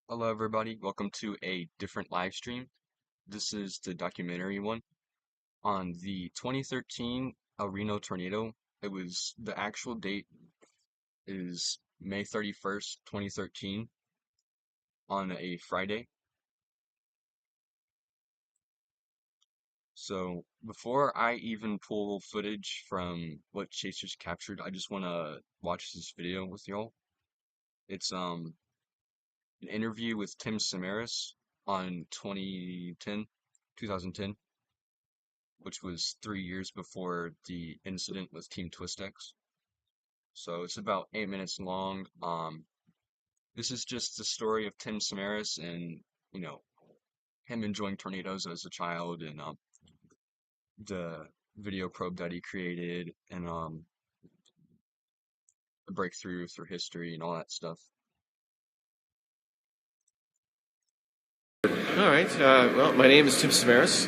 Hello everybody, welcome to a different live stream. This is the documentary one on the 2013 Reno tornado. The actual date is May 31st, 2013 on a Friday. So before I even pull footage from what chasers captured, I just want to watch this video with y'all. It's an interview with Tim Samaras on 2010, which was 3 years before the incident with Team Twistex. So it's about 8 minutes long. This is just the story of Tim Samaras and, you know, him enjoying tornadoes as a child and the video probe that he created and the breakthrough through history and all that stuff. All right. Well, my name is Tim Samaras.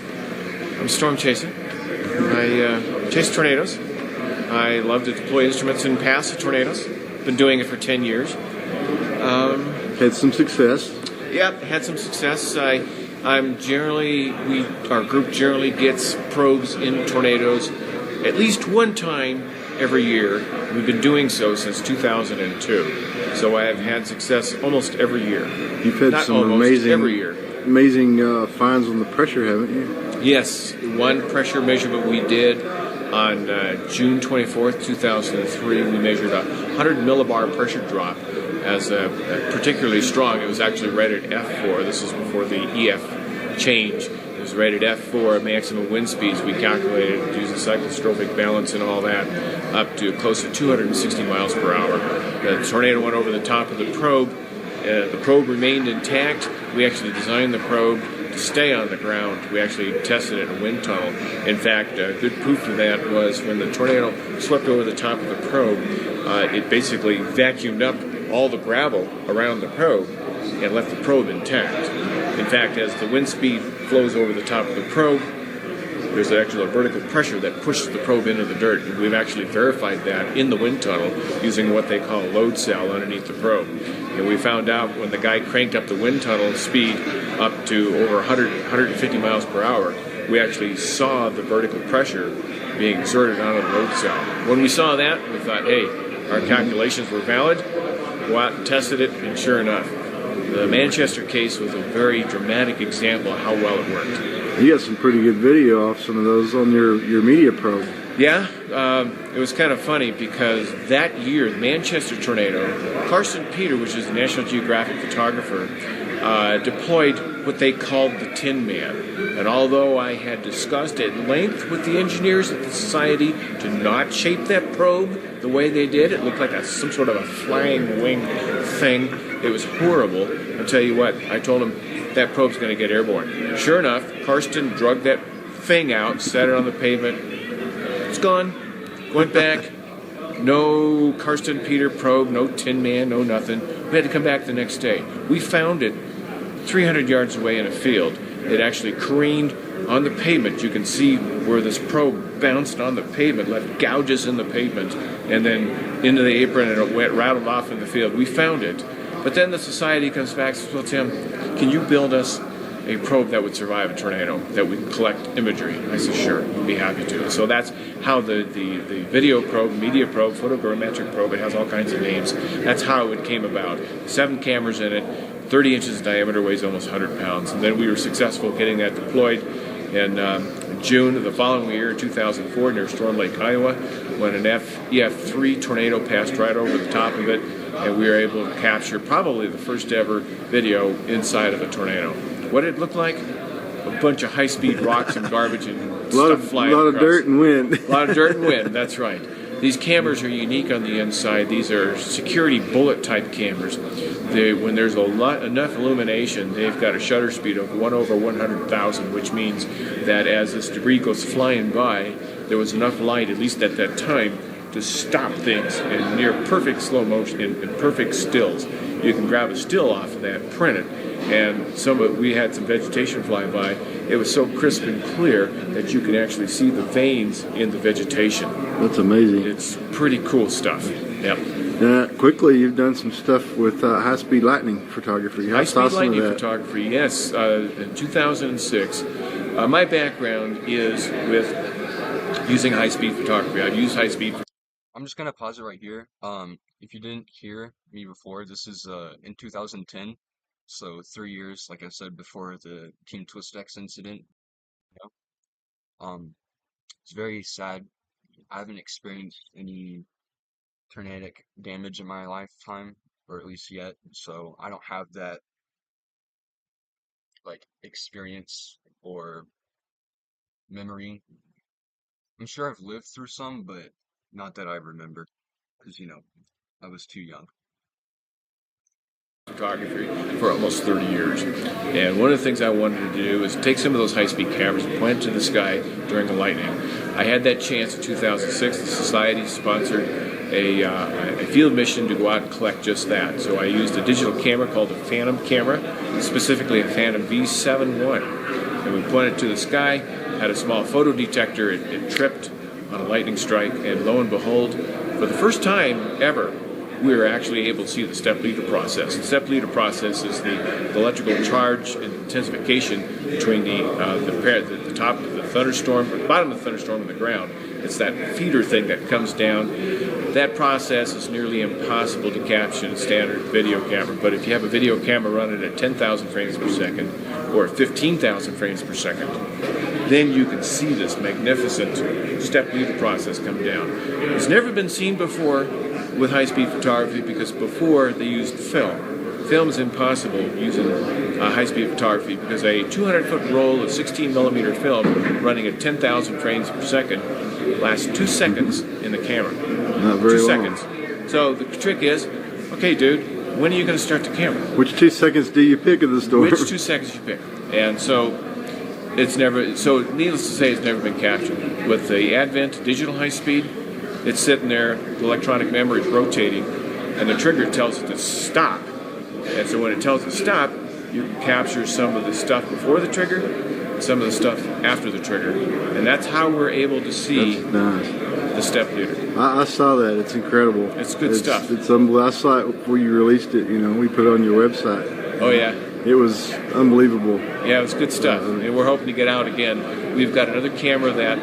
I'm a storm chaser. I chase tornadoes. I love to deploy instruments and pass the tornadoes. Been doing it for 10 years. Had some success. Yep, had some success. Our group generally gets probes in tornadoes at least one time every year. We've been doing so since 2002. So I have had success almost every year. You've had Not some almost, every year. amazing finds on the pressure, haven't you? Yes, one pressure measurement we did on June 24th, 2003. We measured a 100 millibar pressure drop as particularly strong. It was actually rated F4. This is before the EF change. It was rated F4, maximum wind speeds. We calculated using cyclostrophic balance and all that up to close to 260 miles per hour. The tornado went over the top of the probe. The probe remained intact. We actually designed the probe to stay on the ground. We actually tested it in a wind tunnel. In fact, good proof of that was when the tornado swept over the top of the probe, it basically vacuumed up all the gravel around the probe and left the probe intact. In fact, as the wind speed flows over the top of the probe, there's actually a vertical pressure that pushes the probe into the dirt. And we've actually verified that in the wind tunnel using what they call a load cell underneath the probe. And we found out when the guy cranked up the wind tunnel speed up to over 150 miles per hour, we actually saw the vertical pressure being exerted onto the load cell. When we saw that, we thought, hey, our calculations were valid. Go out and tested it, and sure enough, the Manchester case was a very dramatic example of how well it worked. You got some pretty good video off some of those on your media probe. Yeah, it was kind of funny because that year, the Manchester tornado, Carson Peter, which is a National Geographic photographer, deployed what they called the Tin Man. And although I had discussed at length with the engineers at the Society to not shape that probe the way they did, it looked like some sort of a flying wing thing. It was horrible. I'll tell you what, I told him that probe's going to get airborne. Sure enough, Karsten drug that thing out, set it on the pavement. It's gone. Went back. No Karsten Peter probe, no Tin Man, no nothing. We had to come back the next day. We found it 300 yards away in a field. It actually careened on the pavement. You can see where this probe bounced on the pavement, left gouges in the pavement, and then into the apron, and it rattled off in the field. We found it. But then the Society comes back and says, well, Tim, can you build us a probe that would survive a tornado, that would collect imagery? I said, sure, we'd be happy to. So that's how the video probe, media probe, photogrammetric probe, it has all kinds of names. That's how it came about. 7 cameras in it, 30 inches in diameter, weighs almost 100 pounds. And then we were successful getting that deployed in June of the following year, 2004, near Storm Lake, Iowa, when an EF3 tornado passed right over the top of it, and we were able to capture probably the first ever video inside of a tornado. What did it look like? A bunch of high-speed rocks and garbage and stuff flying across. A lot of dirt and wind. A lot of dirt and wind, that's right. These cameras are unique on the inside. These are security bullet-type cameras. When there's enough illumination, they've got a shutter speed of 1/100,000, which means that as this debris goes flying by, there was enough light, at least at that time, to stop things in near perfect slow motion, in perfect stills. You can grab a still off of that, print it, and we had some vegetation fly by. It was so crisp and clear that you can actually see the veins in the vegetation. That's amazing. It's pretty cool stuff. Yep. Quickly, you've done some stuff with high-speed lightning photography. How High-speed awesome lightning is that? photography, yes. In 2006, my background is with using high-speed photography. I've used high-speed. I'm just gonna pause it right here. If you didn't hear me before, this is in 2010, so 3 years, like I said before, the Team Twistex incident. You it's very sad. I haven't experienced any tornadic damage in my lifetime, or at least yet, so I don't have that like experience or memory. I'm sure I've lived through some, but not that I remember, because I was too young. Photography for almost 30 years. And one of the things I wanted to do is take some of those high-speed cameras and point to the sky during the lightning. I had that chance in 2006. The Society sponsored a field mission to go out and collect just that. So I used a digital camera called a Phantom camera, specifically a Phantom V7-1. And we pointed to the sky, had a small photo detector, it tripped on a lightning strike, and lo and behold, for the first time ever, we were actually able to see the step leader process. The step leader process is the electrical charge and intensification between the top of the thunderstorm, or the bottom of the thunderstorm, and the ground. It's that feeder thing that comes down. That process is nearly impossible to capture in a standard video camera, but if you have a video camera running at 10,000 frames per second or 15,000 frames per second, then you can see this magnificent step leader process come down. It's never been seen before with high-speed photography because before they used film. Film is impossible using high-speed photography because a 200-foot roll of 16-millimeter film running at 10,000 frames per second lasts 2 seconds in the camera. Not very 2 long. seconds. So the trick is, okay, dude, when are you going to start the camera? Which 2 seconds do you pick of the storm? Which 2 seconds you pick? And so needless to say, it's never been captured. With the advent of digital high-speed, it's sitting there, the electronic memory is rotating, and the trigger tells it to stop. And so when it tells it to stop, you can capture some of the stuff before the trigger, and some of the stuff after the trigger. And that's how we're able to see the step leader. I saw that. It's incredible. It's good stuff. It's unbelievable. I saw it before you released it. We put it on your website. Oh, yeah. It was unbelievable. Yeah, it was good stuff. And we're hoping to get out again. We've got another camera that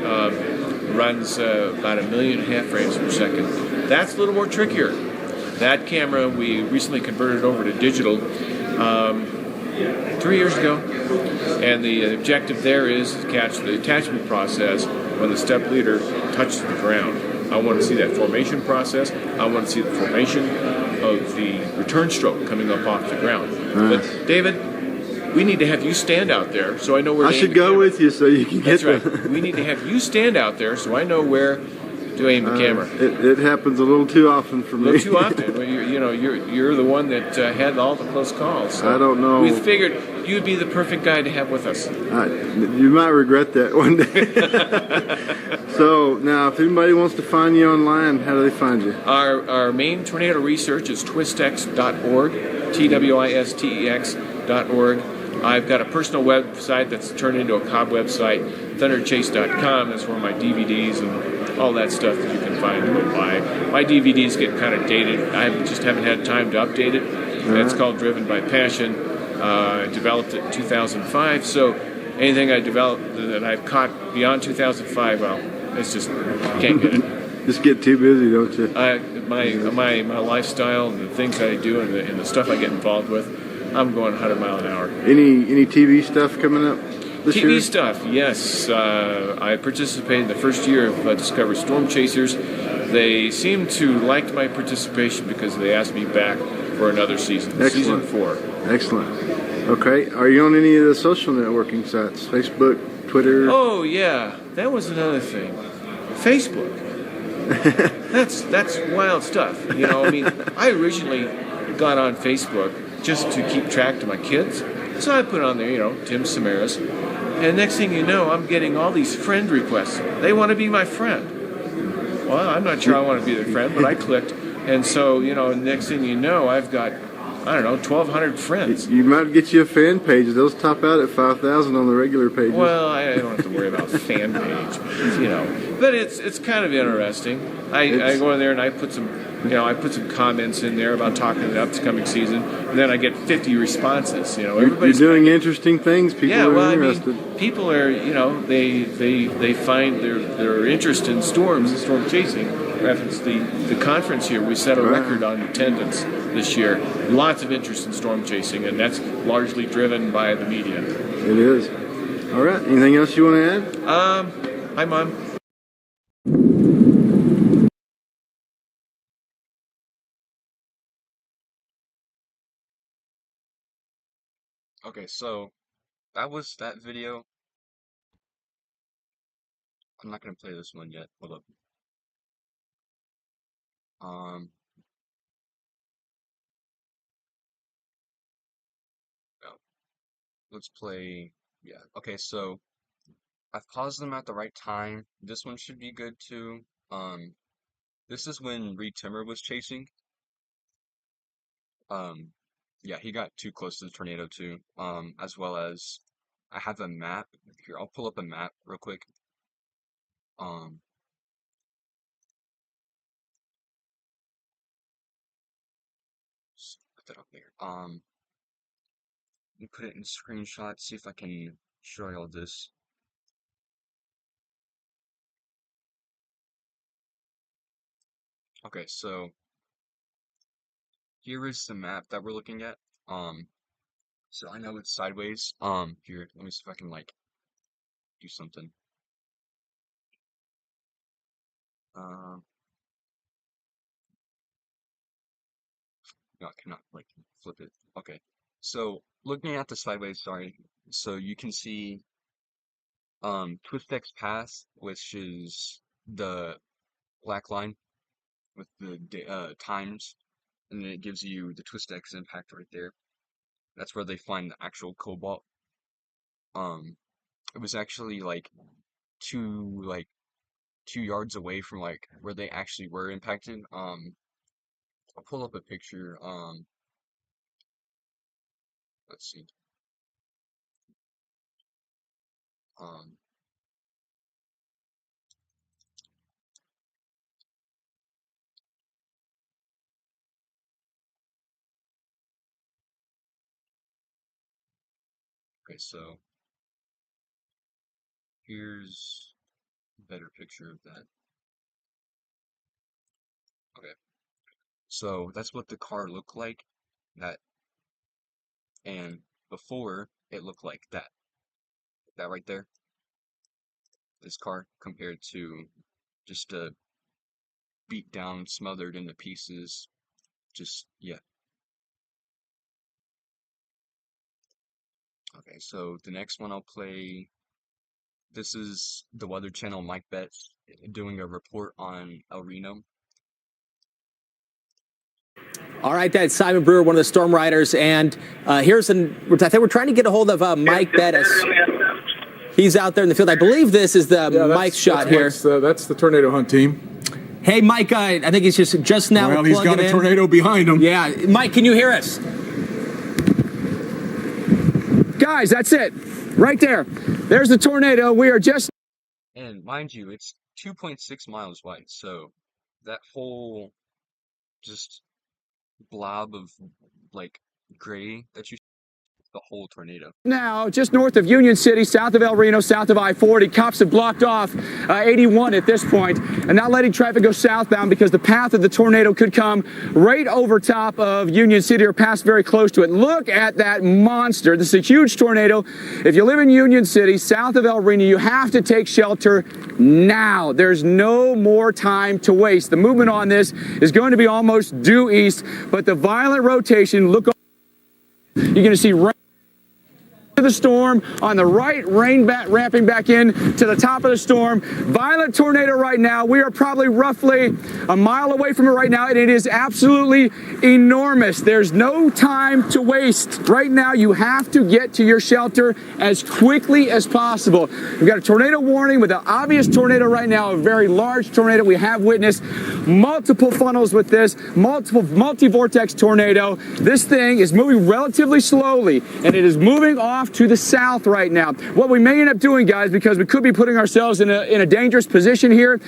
runs about 1.5 million frames per second. That's a little more trickier. That camera, we recently converted over to digital 3 years ago. And the objective there is to catch the attachment process when the step leader touches the ground. I want to see that formation process. I want to see the formation of the return stroke coming up off the ground. Nice. But David, we need to have you stand out there so I know where I to aim should the go camera. with you so you can get That's right. We need to have you stand out there so I know where to aim the camera. It happens a little too often for me. A little too often. Well, you're the one that had all the close calls. So I don't know. We figured you'd be the perfect guy to have with us. You might regret that one day. So now, if anybody wants to find you online, how do they find you? Our main tornado research is twistex.org, TWISTEX.org. I've got a personal website that's turned into a Cobb website, thunderchase.com. That's where my DVDs and all that stuff that you can find and buy. My DVDs get kind of dated. I just haven't had time to update it. It's called Driven by Passion. I developed it in 2005. So anything I developed that I've caught beyond 2005, well, it's just can't get it. Just get too busy, don't you? My lifestyle and the things I do and the stuff I get involved with, I'm going 100 miles an hour. Any TV stuff coming up this year? TV stuff, yes. I participated in the first year of Discovery Storm Chasers. They seemed to like my participation because they asked me back for another season. Excellent. Season 4. Excellent. Okay. Are you on any of the social networking sites? Facebook, Twitter? Oh, yeah. That was another thing. Facebook. That's wild stuff. I originally got on Facebook just to keep track of my kids. So I put on there, Tim Samaras. And next thing you know, I'm getting all these friend requests. They want to be my friend. Well, I'm not sure I want to be their friend, but I clicked. And so, next thing you know, I've got I don't know, 1,200 friends. You might get you a fan page. Those top out at 5,000 on the regular pages. Well, I don't have to worry about fan page, you know. But it's kind of interesting. I go in there and I put some comments in there about talking to the upcoming season, and then I get 50 responses. You know, everybody's you're doing interesting things. People are interested. I mean, people are, you know, they find their interest in storms and storm chasing. Reference the conference here, we set a record on attendance this year. Lots of interest in storm chasing, and that's largely driven by the media. It is. All right. Anything else you want to add? Hi, Mom. Okay, so that was that video. I'm not gonna play this one yet. Hold up. Um, no. Let's play. Yeah. Okay, so I've paused them at the right time. This one should be good too. This is when Reed Timmer was chasing. Um, yeah, he got too close to the tornado too. As well as I have a map here. I'll pull up a map real quick. Um, put that up there. Let me put it in screenshot. See if I can show you all this. Okay, so here is the map that we're looking at. So I know it's sideways. Here, let me see if I can like do something. Um, no, I cannot like flip it. Okay, so looking at the sideways, sorry. So you can see Twist Path, which is the black line with the times, and then it gives you the Twist X impact right there. That's where they find the actual cobalt. It was actually like two 2 yards away from like where they actually were impacted. I'll pull up a picture. Let's see. Um, okay, so here's a better picture of that. Okay, so that's what the car looked like. That and before it looked like that. That right there. This car compared to just a beat down, smothered into pieces. Just yeah. Okay, so the next one I'll play. This is the Weather Channel Mike Betts doing a report on El Reno. All right, that's Simon Brewer, one of the storm riders, and I think we're trying to get a hold of Mike Bettis. He's out there in the field. I believe this is the Mike shot here. That's the tornado hunt team. Hey, Mike, I think he's just now. Well, he's got a tornado behind him. Yeah, Mike, can you hear us? Guys, that's it. Right there. There's the tornado. We are just... And mind you, it's 2.6 miles wide, so that whole just blob of like gray that you the whole tornado. Now, just north of Union City, south of El Reno, south of I-40, cops have blocked off 81 at this point and not letting traffic go southbound because the path of the tornado could come right over top of Union City or pass very close to it. Look at that monster. This is a huge tornado. If you live in Union City, south of El Reno, you have to take shelter now. There's no more time to waste. The movement on this is going to be almost due east, but the violent rotation, look, you're going to see rain to the storm on the right, rain ramping back in to the top of the storm. Violent tornado right now. We are probably roughly a mile away from it right now, and it is absolutely enormous. There's no time to waste. Right now, you have to get to your shelter as quickly as possible. We've got a tornado warning with an obvious tornado right now, a very large tornado we have witnessed multiple funnels with this, multi-vortex tornado. This thing is moving relatively slowly, and it is moving off to the south right now. What we may end up doing, guys, because we could be putting ourselves in a dangerous position here,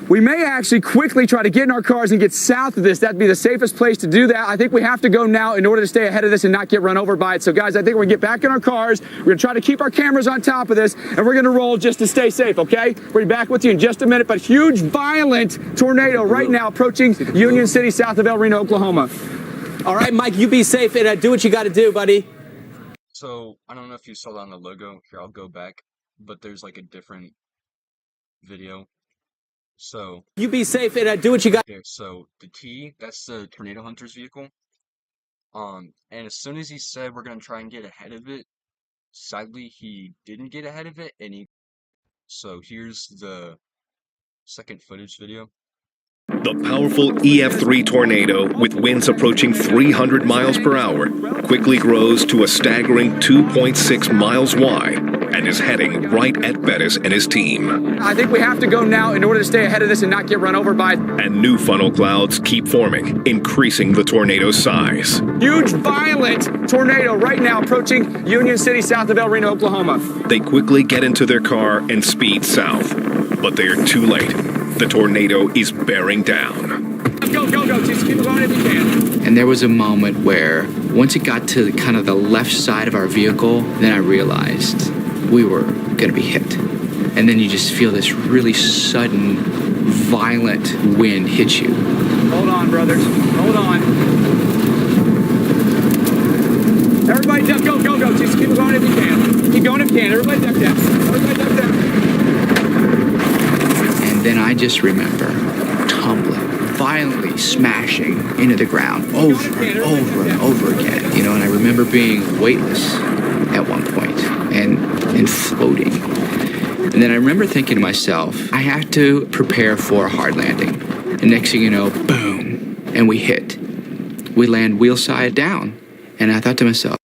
we may actually quickly try to get in our cars and get south of this. That'd be the safest place to do that. I think we have to go now in order to stay ahead of this and not get run over by it. So, guys, I think we're going to get back in our cars. We're going to try to keep our cameras on top of this, and we're going to roll just to stay safe, okay? We'll be back with you in just a minute. But huge, violent tornado right now approaching Union City, south of El Reno, Oklahoma. All right, Mike, you be safe and do what you got to do, buddy. So, I don't know if you saw that on the logo. Here, I'll go back. But there's like a different video. So, you be safe and do what you got. okay, so the T, that's the tornado hunter's vehicle. And as soon as he said we're gonna try and get ahead of it, sadly he didn't get ahead of it, so here's the second footage video. The powerful EF3 tornado, with winds approaching 300 miles per hour, quickly grows to a staggering 2.6 miles wide and is heading right at Bettis and his team. I think we have to go now in order to stay ahead of this and not get run over by it. And new funnel clouds keep forming, increasing the tornado's size. Huge, violent tornado right now approaching Union City, south of El Reno, Oklahoma. They quickly get into their car and speed south, but they are too late. The tornado is bearing down. Go, go, go. Just keep going if you can. And there was a moment where once it got to kind of the left side of our vehicle, then I realized we were going to be hit. And then you just feel this really sudden, violent wind hit you. Hold on, brothers. Hold on. Everybody duck, go, go, go. Just keep going if you can. Keep going if you can. Everybody duck down. Everybody duck down. And then I just remember tumbling, violently smashing into the ground over and over and over again. You know, and I remember being weightless at one point and floating. And then I remember thinking to myself, I have to prepare for a hard landing. And next thing you know, boom, and we hit. We land wheel side down. And I thought to myself,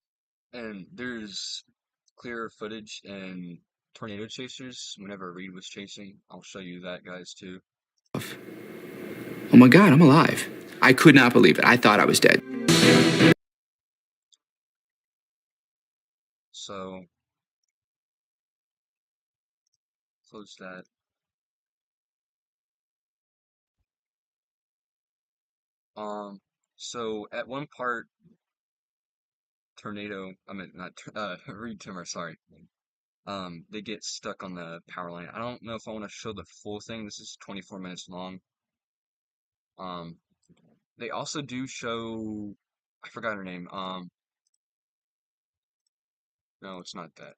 And there's clear footage and tornado chasers whenever Reed was chasing. I'll show you that, guys, too. oh my God, I'm alive. I could not believe it. I thought I was dead. So, close that. So at one part, Reed Timmer, sorry. They get stuck on the power line. I don't know if I want to show the full thing. This is 24 minutes long. They also do show, I forgot her name. No, it's not that.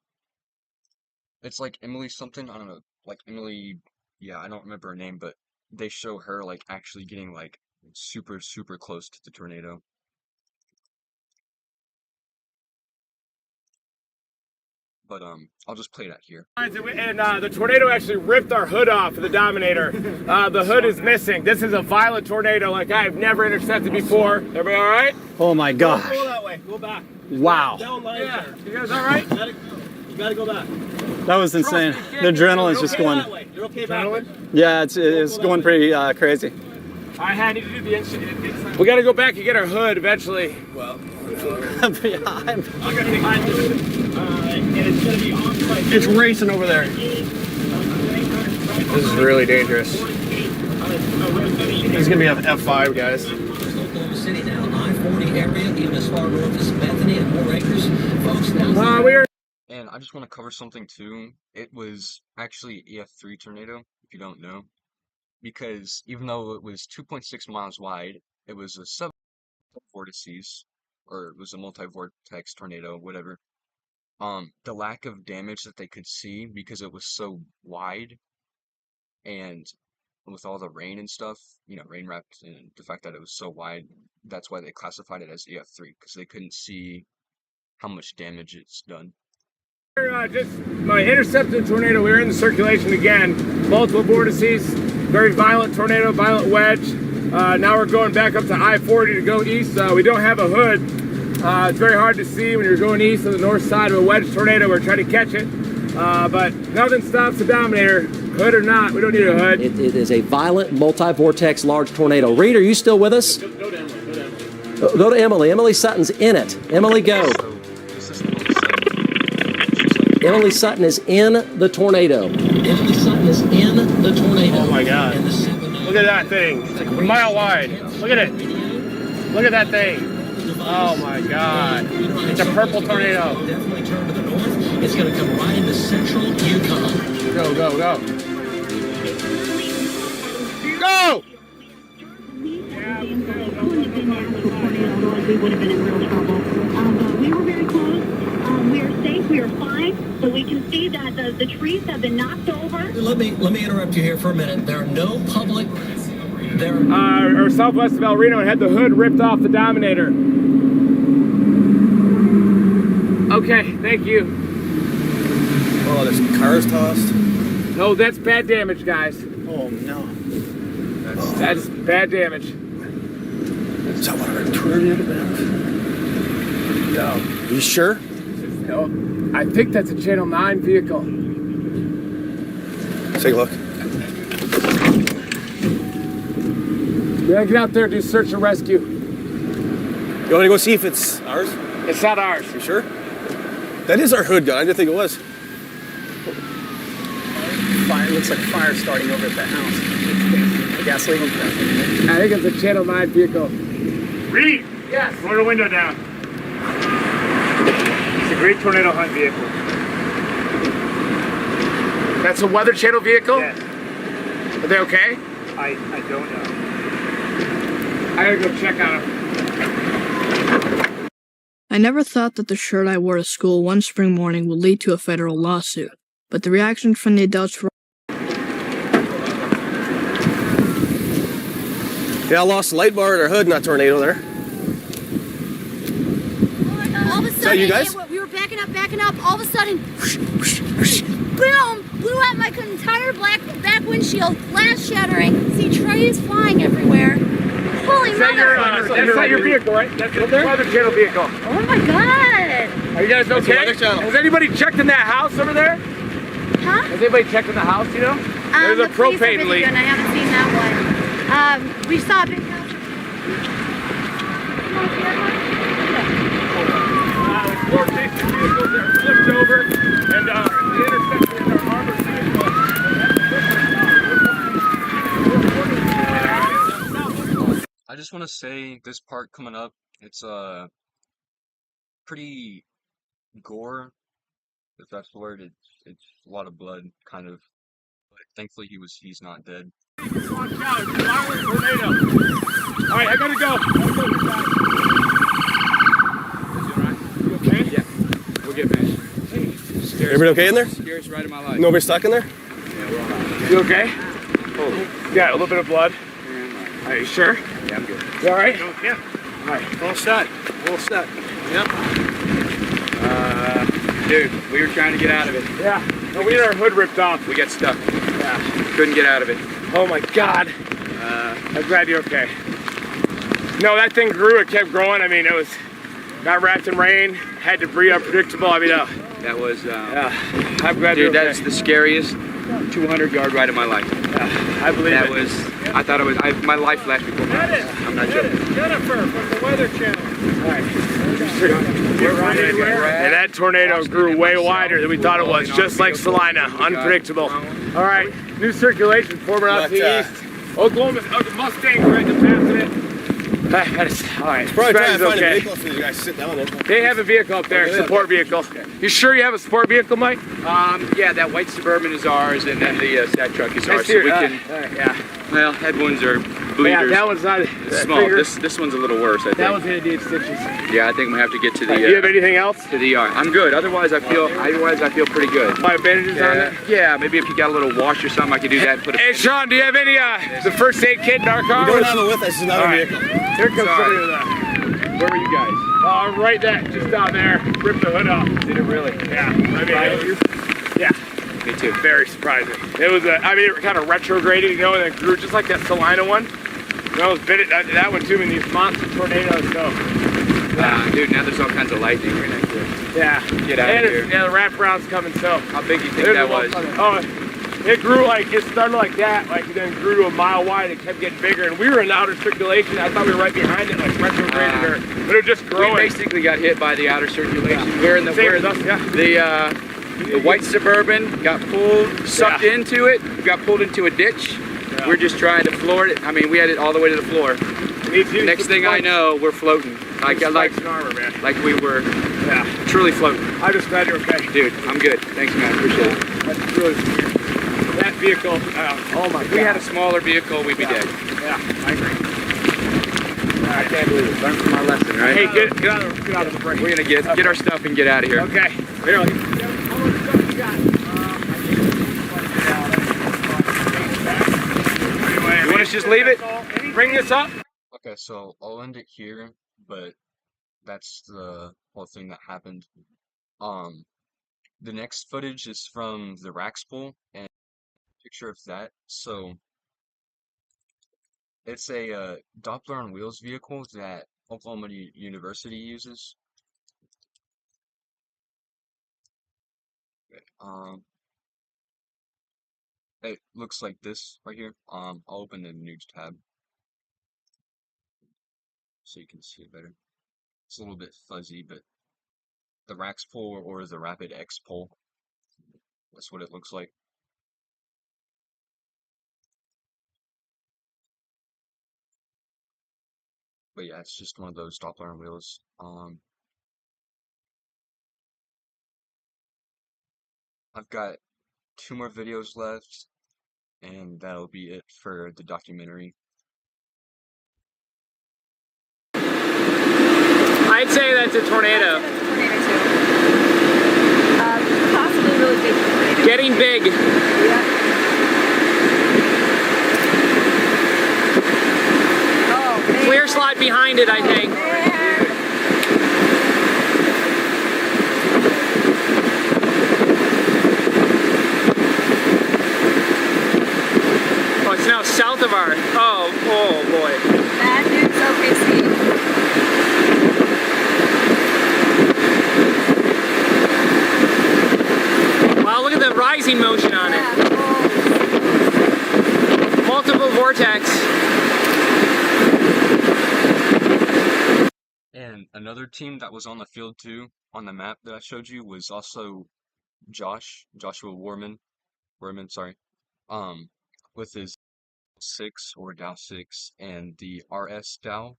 It's like Emily something. I don't know. Like Emily, yeah, I don't remember her name, but they show her like actually getting like super, super close to the tornado. But I'll just play that here. And the tornado actually ripped our hood off of the Dominator. The hood is missing. This is a violent tornado like I've never intercepted before. Everybody all right? Oh my gosh. Go that way. Go back. Wow. Yeah. You guys all right? You gotta go back. That was insane. The adrenaline's just going. You're okay back. Yeah, it's going pretty crazy. I need to do the inside. We gotta go back and get our hood eventually. Well, Yeah, I'm gonna be behind this. And it's gonna be on site. It's racing over there. This is really dangerous. This is gonna be an F5, guys. Oklahoma City now, I-40 area, even as far north as Bethany and 4 acres. Folks, now. And I just want to cover something too. It was actually EF3 tornado, if you don't know. Because even though it was 2.6 miles wide, it was a sub-vortices, or it was a multi-vortex tornado, whatever. The lack of damage that they could see because it was so wide, and with all the rain and stuff, you know, rain wrapped, and the fact that it was so wide, that's why they classified it as EF3, because they couldn't see how much damage it's done. Just my intercepted tornado. We're in the circulation again. Multiple vortices, very violent tornado, violent wedge. Now we're going back up to I-40 to go east. We don't have a hood. It's very hard to see when you're going east on the north side of a wedge tornado. We're trying to catch it, but nothing stops the Dominator. Hood or not, we don't need a hood. It is a violent, multi-vortex, large tornado. Reed, are you still with us? Go to Emily. Emily Sutton's in it. Emily, go. Emily Sutton is in the tornado. Emily Sutton is in the tornado. Oh my God. Look at that thing. It's like a mile wide. Look at it. Look at that thing. Oh my God. It's a purple tornado. Definitely turn to the north. It's going to come right into central Yukon. Go, go, go. Go! We would have been in real trouble. But we were very close. We are safe. We are fine. So we can see that the trees have been knocked over. Let me interrupt you here for a minute. There are no public. Or southwest of El Reno, and had the hood ripped off the Dominator. Okay, thank you. Oh, there's cars tossed. No, that's bad damage, guys. Oh no. That's bad damage. Is that one of our tornado events? No. You sure? No. I think that's a Channel 9 vehicle. Take a look. We gotta get out there and do search and rescue. You want to go see if it's ours? It's not ours. You sure? That is our hood gun. I didn't think it was. Fire, looks like fire starting over at the house. The gasoline. I think it's a Channel 9 vehicle. Reed! Yes? Roll the window down. It's a great tornado hunt vehicle. That's a Weather Channel vehicle? Yes. Are they okay? I don't know. I gotta go check on them. I never thought that the shirt I wore to school one spring morning would lead to a federal lawsuit, but the reaction from the adults were... Yeah, I lost the light bar at our hood in that tornado there. All of a sudden, you guys? we were backing up. All of a sudden, boom! Blew out my entire back windshield, glass shattering. See trees flying everywhere. Holy mother! That's not your vehicle, right? That's the Weather Channel vehicle. Oh my God! Are you guys okay? Has anybody checked in that house over there? Huh? Has anybody checked in the house, you know? There's a propane leak. And I haven't seen that one. We saw a big house. Four safety vehicles that flipped over, and the intersection is our armored vehicle. I just want to say this part coming up, it's pretty gore, if that's the word. It's a lot of blood, kind of. But thankfully, he's not dead. Watch out! It's a violent tornado. All right, I gotta go. You okay? Yeah. We'll get finished. Everybody okay in there? Scariest ride of my life. Nobody stuck in there? Yeah, we're all right. You okay? Oh. You got a little bit of blood. Are you sure? Yeah, I'm good. You all right? Yeah. All right. All set. All set. Yep. Dude, we were trying to get out of it. Yeah. No, we had our hood ripped off. We got stuck. Yeah. Couldn't get out of it. Oh my God. I'm glad you're okay. No, that thing grew. It kept growing. I mean, it got wrapped in rain. Had debris, unpredictable. I mean, that was. Yeah. I'm glad you're dude, okay. that's the scariest 200-yard ride of my life. Yeah, I believe that it. was. I thought it was. My life flashed before my eyes. I'm not joking. Jennifer from the Weather Channel. All right. And that tornado grew way wider than we thought it was, just like Salina. Unpredictable. All right, new circulation forming off the east. Oklahoma, Mustang right to pass it. All right, It's probably trying to find okay. a vehicle for you guys to sit down in. They have a vehicle up there, support vehicle. You sure you have a support vehicle, Mike? Yeah, that white Suburban is ours, and then the SAT truck is ours. So we can. Yeah. Well, head wounds are bleeders. Yeah, that one's not small. This one's a little worse, I think. That one's gonna need stitches. Yeah, I think I'm gonna have to get to the. Do you have anything else? To the ER. I'm good. Otherwise, I feel pretty good. My bandages on it? Yeah, maybe if you got a little wash or something, I could do that. And put Hey, Sean, do you have any the first aid kit in our car? We don't have it with us. It's another vehicle. Here comes somebody with that. Where were you guys? Right just down there. Ripped the hood off. Did it really? Yeah. I mean, yeah. Me too. Very surprising. It was it kind of retrograded, you know, and it grew just like that Salina one. And I was bit that one too in these monster tornadoes. So. Dude, now there's all kinds of lightning right next to it. Yeah. Get out of here. Yeah, the wraparound's coming. So. How big do you think that was? Oh, it grew like, it started like that, like it then grew to a mile wide, it kept getting bigger, and we were in outer circulation. I thought we were right behind it, like retrograded, but it was just growing. We basically got hit by the outer circulation. Yeah. We're in the, the white Suburban got pulled, sucked into it, got pulled into a ditch. Yeah. We're just trying to floor it. I mean, we had it all the way to the floor. Next thing I know, we're floating. Like armor, man. Like we were truly floating. I'm just glad you're okay. Dude, I'm good. Thanks, man. Appreciate it. That's really weird. That vehicle, oh my God. If we had a smaller vehicle, we'd be dead. Yeah, I agree. I can't believe it. Learn from our lesson, right? Hey, get out of the break. We're gonna get our stuff and get out of here. Okay. Here, how much stuff you got? You want us to just leave it? Bring this up? Okay, so I'll end it here, but that's the whole thing that happened. The next footage is from the Rax pool, and a picture of that. So it's a Doppler on wheels vehicle that Oklahoma University uses. It looks like this right here. I'll open the news tab so you can see it better. It's a little bit fuzzy, but the Rax pole or the Rapid X pole, that's what it looks like. But yeah, it's just one of those Doppler on wheels. I've got 2 more videos left, and that'll be it for the documentary. I'd say that's a tornado. Possibly really big tornado. Getting big. Yeah. Oh, man. Clear slide behind it, I think. Oh, it's now south of our. Oh boy. Bad news, OKC. Wow, look at the rising motion on it. Multiple vortex. And another team that was on the field too, on the map that I showed you, was also Joshua Warman, sorry, with his 6 or Dow 6 and the RS Dow,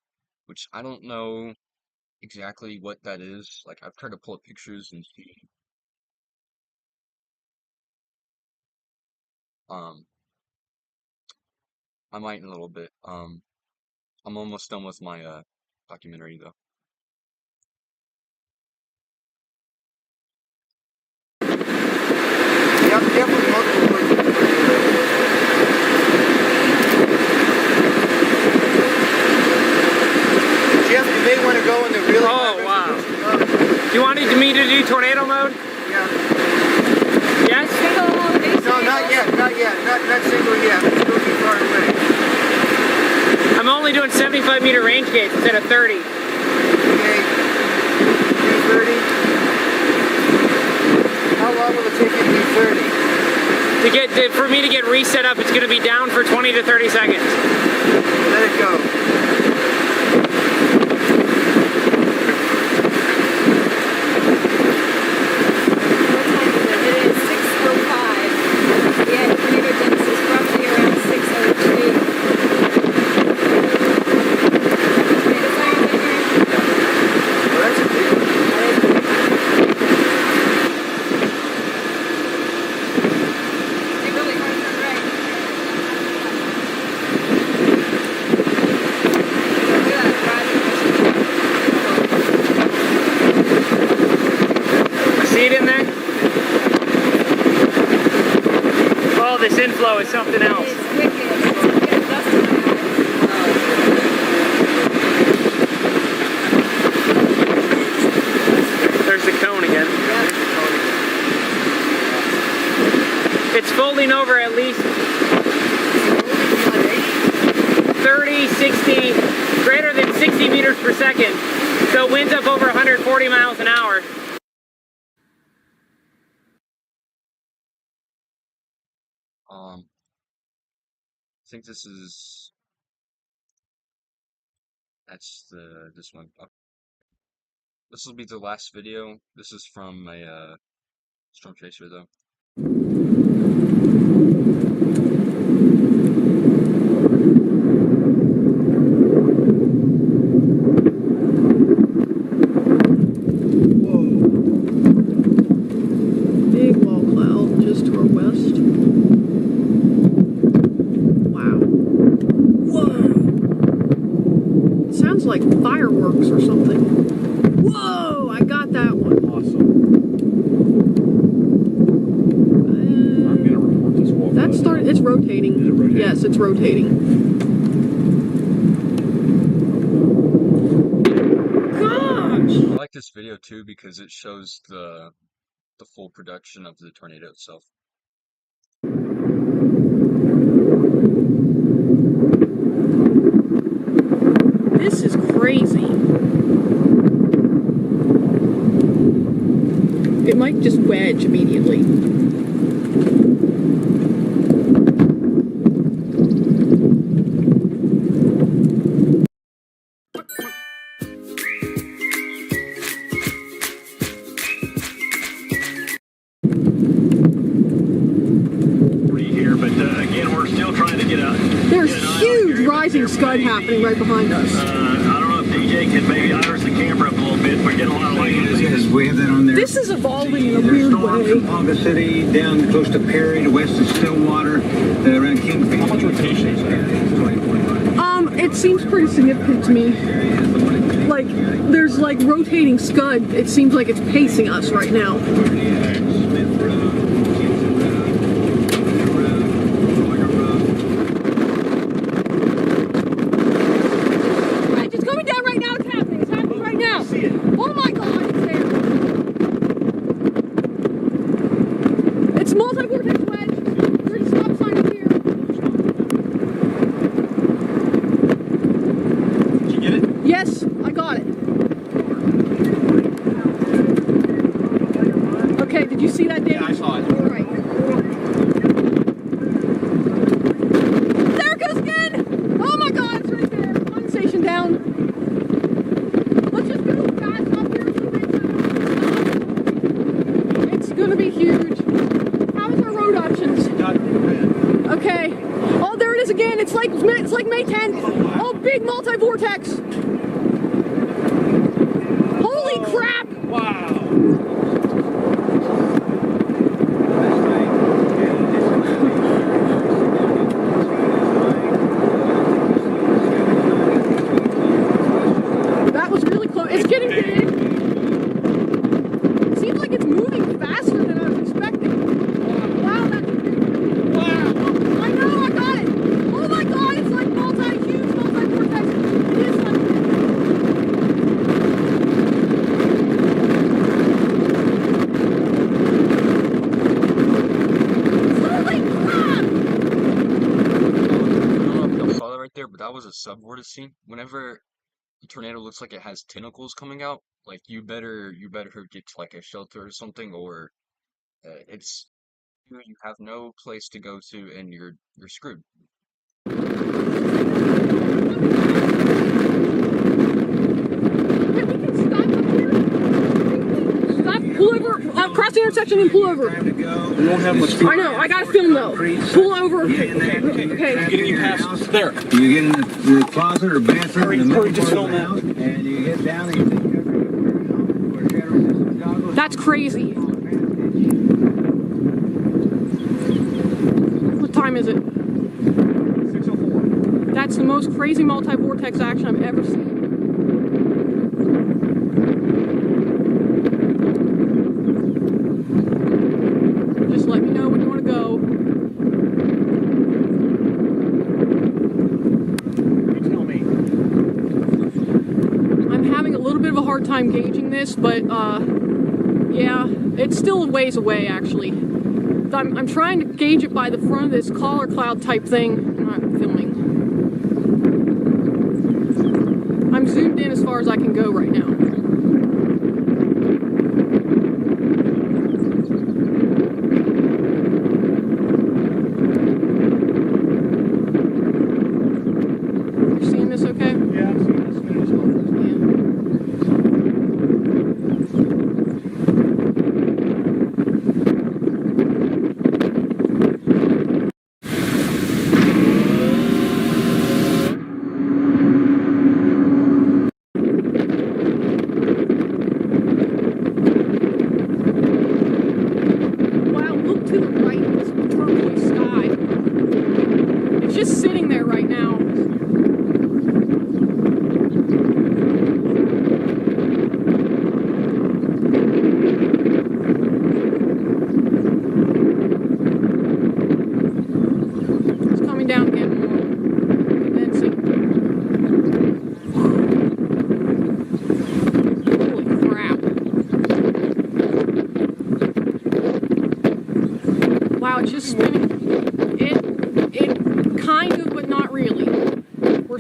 which I don't know exactly what that is. Like, I've tried to pull up pictures and see. I might in a little bit. I'm almost done with my documentary though. Jeff, you may want to go in the really. Oh wow! Do you want me to do tornado mode? Yeah. Yes. No, not yet. Not single yet. It's still too far away. I'm only doing 75-meter range gates instead of 30. Okay. 30. How long will it take you to do 30? For me to get reset up, it's going to be down for 20 to 30 seconds. Let it go. This inflow is something else. It's wicked. There's the cone again. It's folding over at least 30, 60, greater than 60 meters per second. So winds up over 140 miles an hour. I think this is this one. This will be the last video. This is from my storm chaser though. Big wall cloud just to our west. Wow. Whoa! It sounds like fireworks or something. Whoa! I got that one. Awesome. I'm gonna report this wall. That started. It's rotating. Is it rotating? Yes, it's rotating. Gosh! I like this video too because it shows the full production of the tornado itself. This is crazy. It might just wedge immediately. Here, but again, we're still trying to get out. There's huge rising scud happening right behind us. I don't know if DJ can maybe iris the camera up a little bit. We're getting a lot of light. We have that on there. This is evolving in a weird way. From Ponca City down close to Perry to west of Stillwater, around Kingfish. How much rotation is there? It seems pretty significant to me. Like, there's like rotating scud. It seems like it's pacing us right now. It's coming down right now. It's happening. It's happening right now. Oh my God, it's there. It's multi-vortex wedge. There's a stop sign up here. Did you get it? Yes, I got it. Okay, did you see that, Dave? Yeah, I saw it. All right. There it goes again! Oh my God, it's right there. Condensation down. Let's just go fast up here. It's gonna be huge. How's our road options? Okay. Oh, there it is again. It's like May 10th. Oh, big multi-vortex. Holy crap! Wow. That was really close. It's getting big. It seems like it's moving faster than I was expecting. Wow, that's big. Wow. I know, I got it. Oh my God, it's like huge multi-vortex. It is like holy crap! I don't know if y'all saw that right there, but that was a subvortice. Whenever the tornado looks like it has tentacles coming out, like you better get to like a shelter or something, or you have no place to go to and you're screwed. Stop, pull over, cross the intersection and pull over. We won't have much. I know, I gotta film though. Pull over. Okay. Getting you past there. You get in the closet or bathroom in the Hurry, middle just part of the film house, and you get down and you take your shadow resistant goggles. That's crazy. What time is it? 6:04. That's the most crazy multi-vortex action I've ever seen. Just let me know when you want to go. You tell me. I'm having a little bit of a hard time gauging this, but yeah, it's still a ways away actually. I'm trying to gauge it by the front of this collar cloud type thing. I'm not filming. I'm zoomed in as far as I can go right now.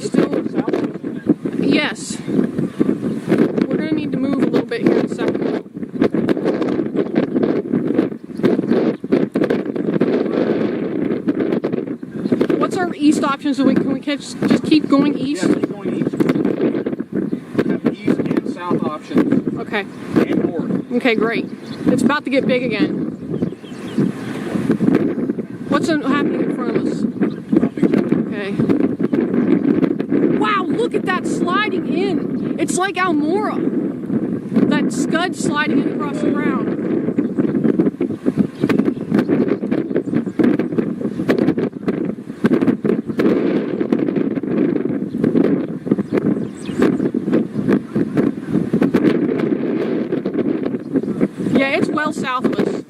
still. Yes. We're gonna need to move a little bit here in a second. What's our east option? So can we just keep going east? Yeah, keep going east. We have east and south options. Okay. And north. Okay, great. It's about to get big again. What's happening in front of us? Okay. Wow, look at that sliding in. It's like Almora. That scud sliding in across the ground. Yeah, it's well south of us.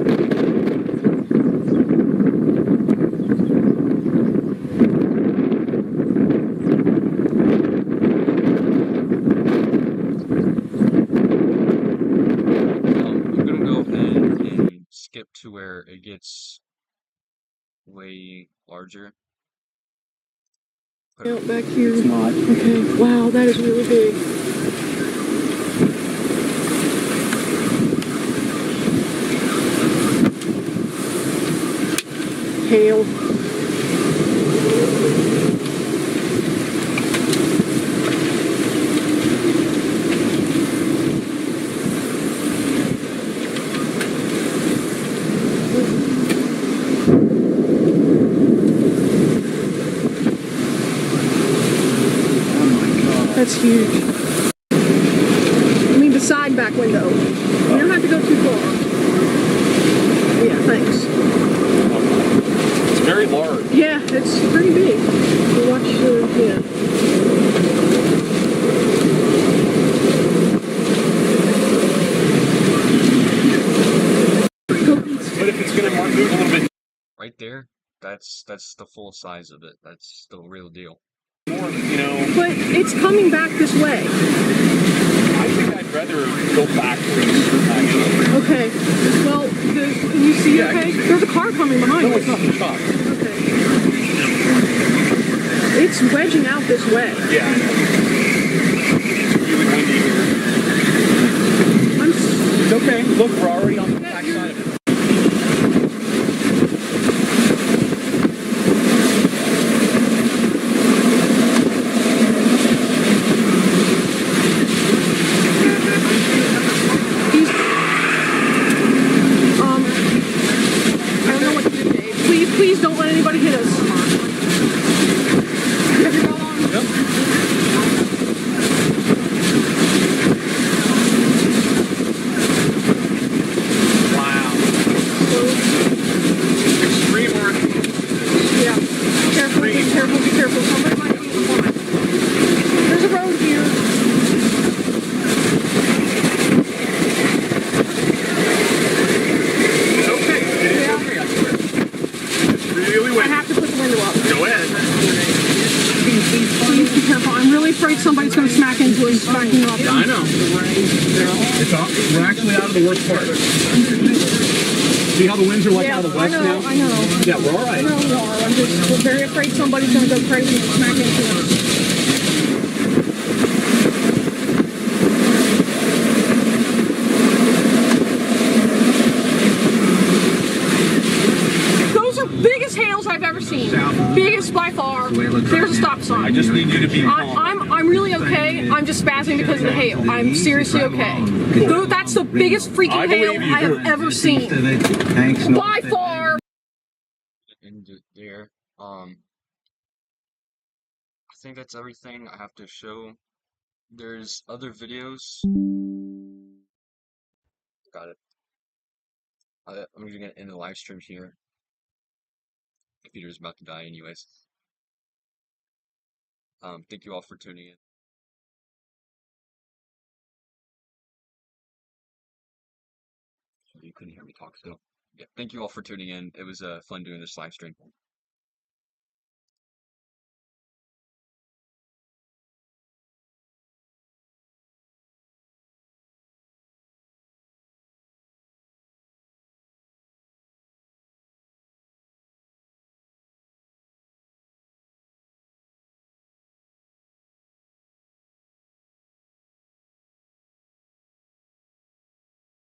I'm gonna go ahead and skip to where it gets way larger. Out back here. It's not. Okay. Wow, that is really big. Hail. That's huge. I mean, the side back window. You don't have to go too far. Yeah, thanks. It's very large. Yeah, it's pretty big. So watch yeah. But if it's going to move a little bit Right there, that's the full size of it. That's the real deal. more, you know. But it's coming back this way. I think I'd rather go backwards, actually. Okay. Well, can you see? Yeah, Okay. There's a car coming behind No, us. it's not the truck. Okay. It's wedging out this way. Yeah, I know. It's really windy here. It's okay. Look, we're already on the back side of it. I don't know what to do, Dave. Please don't let anybody hit us. You have your ball on? Yep. Wow. Extreme work. Yeah. Careful, be careful, be careful. Somebody might be in front. There's a road here. Okay. Yeah. It's really I windy. have to put the window up. Go ahead. Please be careful. I'm really afraid somebody's going to smack into us, backing up. I know. We're actually out of the worst part. See how the winds are like out of the west now? I know. Yeah, we're all I right. know we are. We're very afraid somebody's going to go crazy and smack into us. Those are biggest hails I've ever seen. Biggest by far. There's a stop sign. I just need you to be calm. I'm really okay. I'm just spazzing because of the hail. I'm seriously okay. That's the biggest freaking hail I have ever seen. By far. And there, I think that's everything I have to show. There's other videos. Got it. I'm gonna end the live stream here. Computer's about to die anyways. Thank you all for tuning in. You couldn't hear me talk still. Yeah, thank you all for tuning in. It was fun doing this live stream.